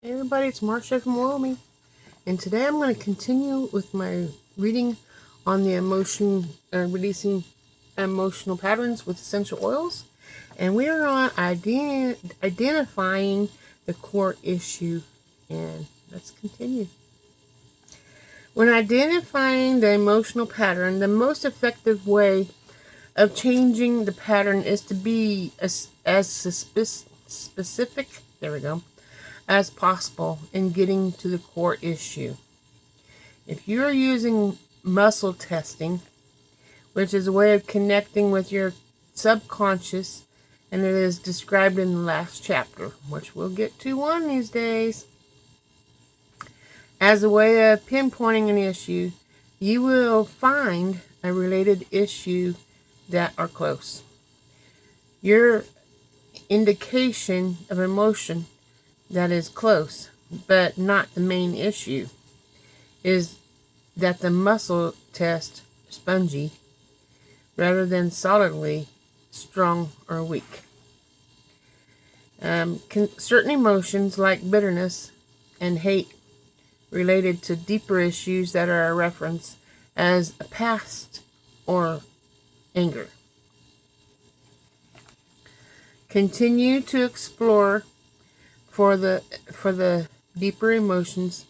Hey everybody, it's Marsha from Wyoming, and today I'm going to continue with my reading on the releasing emotional patterns with essential oils, and we are on identifying the core issue, and let's continue. When identifying the emotional pattern, the most effective way of changing the pattern is to be as specific. There we go. As possible in getting to the core issue. If you're using muscle testing, which is a way of connecting with your subconscious, and it is described in the last chapter, which we'll get to one of these days, as a way of pinpointing an issue, you will find a related issue that are close. Your indication of emotion that is close, but not the main issue, is that the muscle test spongy rather than solidly strong or weak. Certain emotions like bitterness and hate related to deeper issues that are a reference as a past or anger. Continue to explore for the deeper emotions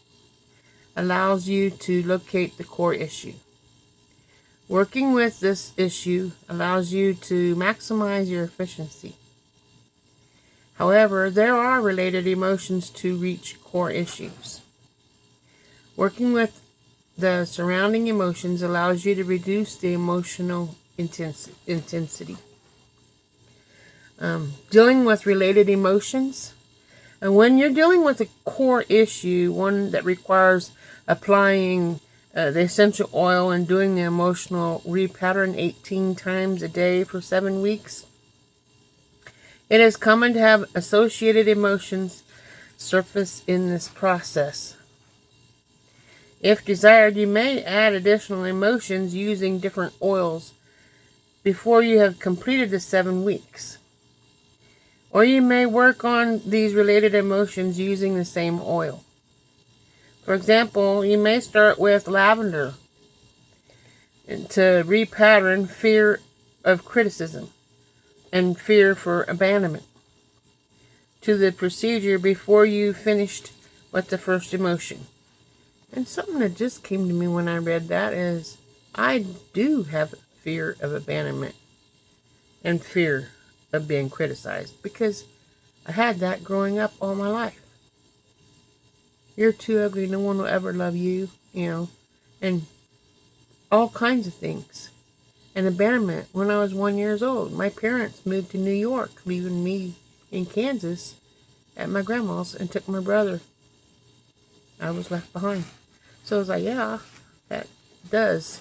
allows you to locate the core issue. Working with this issue allows you to maximize your efficiency. However, there are related emotions to reach core issues. Working with the surrounding emotions allows you to reduce the emotional intensity. Dealing with related emotions. And when you're dealing with a core issue, one that requires applying the essential oil and doing the emotional repattern 18 times a day for 7 weeks, it is common to have associated emotions surface in this process. If desired, you may add additional emotions using different oils before you have completed the 7 weeks. Or you may work on these related emotions using the same oil. For example, you may start with lavender to repattern fear of criticism and fear for abandonment to the procedure before you finished with the first emotion. And something that just came to me when I read that is I do have fear of abandonment and fear of being criticized because I had that growing up all my life. You're too ugly, no one will ever love you, and all kinds of things. And abandonment when I was 1 year old. My parents moved to New York, leaving me in Kansas at my grandma's and took my brother. I was left behind. So I was like, yeah, that does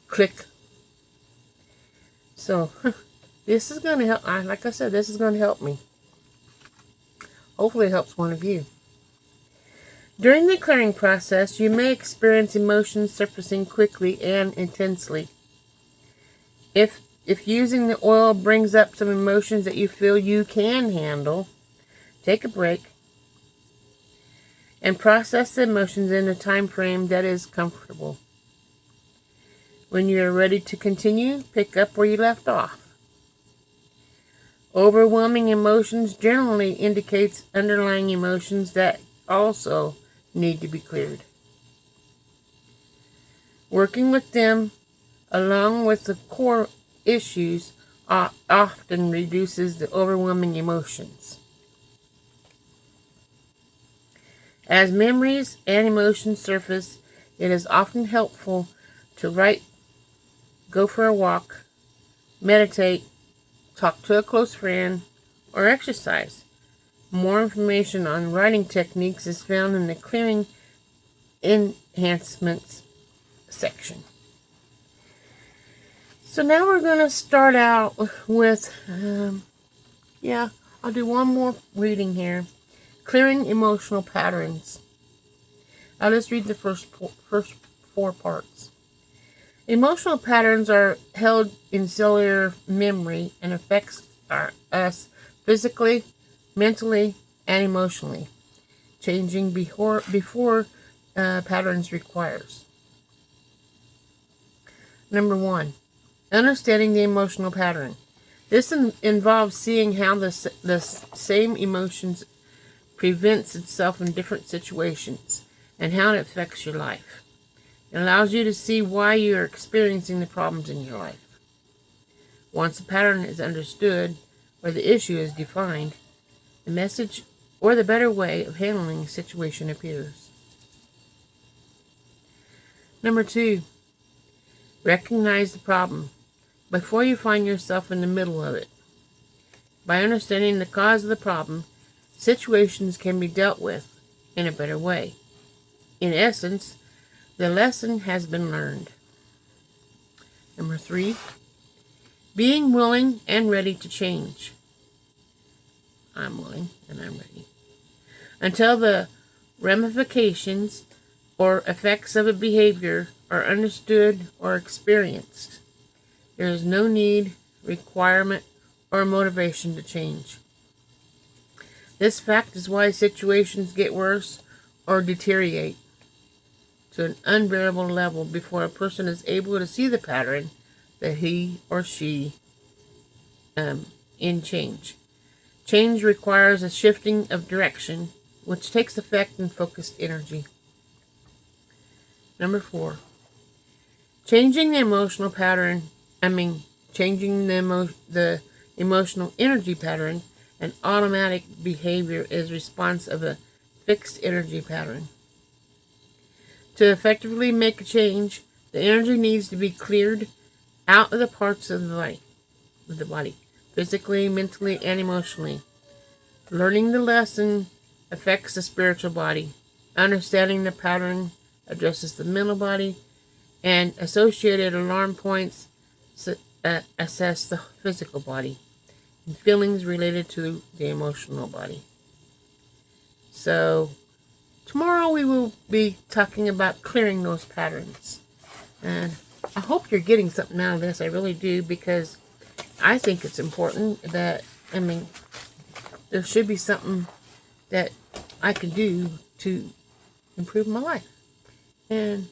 click. So this is going to help. Like I said, this is going to help me. Hopefully it helps one of you. During the clearing process, you may experience emotions surfacing quickly and intensely. If using the oil brings up some emotions that you feel you can handle, take a break and process the emotions in a time frame that is comfortable. When you are ready to continue, pick up where you left off. Overwhelming emotions generally indicates underlying emotions that also need to be cleared. Working with them along with the core issues often reduces the overwhelming emotions. As memories and emotions surface, it is often helpful to write, go for a walk, meditate, talk to a close friend, or exercise. More information on writing techniques is found in the Clearing Enhancements section. So now we're going to start out with, I'll do one more reading here. Clearing emotional patterns. I'll just read the first 4 parts. Emotional patterns are held in cellular memory and affects us physically, mentally, and emotionally. changing before patterns requires. Number 1, understanding the emotional pattern. This involves seeing how the same emotions presents itself in different situations and how it affects your life. It allows you to see why you are experiencing the problems in your life. Once the pattern is understood or the issue is defined, the message or the better way of handling the situation appears. Number 2, recognize the problem before you find yourself in the middle of it. By understanding the cause of the problem, situations can be dealt with in a better way. In essence, the lesson has been learned. Number 3, being willing and ready to change. I'm willing and I'm ready. Until the ramifications or effects of a behavior are understood or experienced, there is no need, requirement, or motivation to change. This fact is why situations get worse or deteriorate to an unbearable level before a person is able to see the pattern that he or she in change. Change requires a shifting of direction, which takes effect in focused energy. Number 4, changing the emotional pattern. Changing the emotional energy pattern. An automatic behavior is response of a fixed energy pattern. To effectively make a change, the energy needs to be cleared out of the parts of the body, physically, mentally, and emotionally. Learning the lesson affects the spiritual body. Understanding the pattern addresses the mental body, and associated alarm points assess the physical body and feelings related to the emotional body. So, tomorrow we will be talking about clearing those patterns. And I hope you're getting something out of this. I really do, because I think it's important that, there should be something that I can do to improve my life. And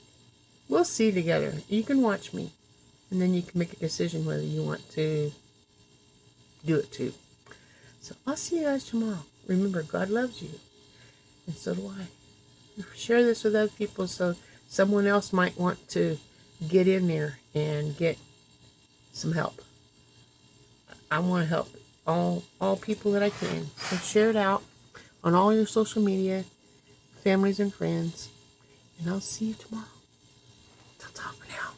we'll see together. You can watch me, and then you can make a decision whether you want to do it too. So I'll see you guys tomorrow. Remember, God loves you, and so do I. Share this with other people so someone else might want to get in there and get some help. I want to help all people that I can. So share it out on all your social media, families and friends, and I'll see you tomorrow. Ta-ta for now.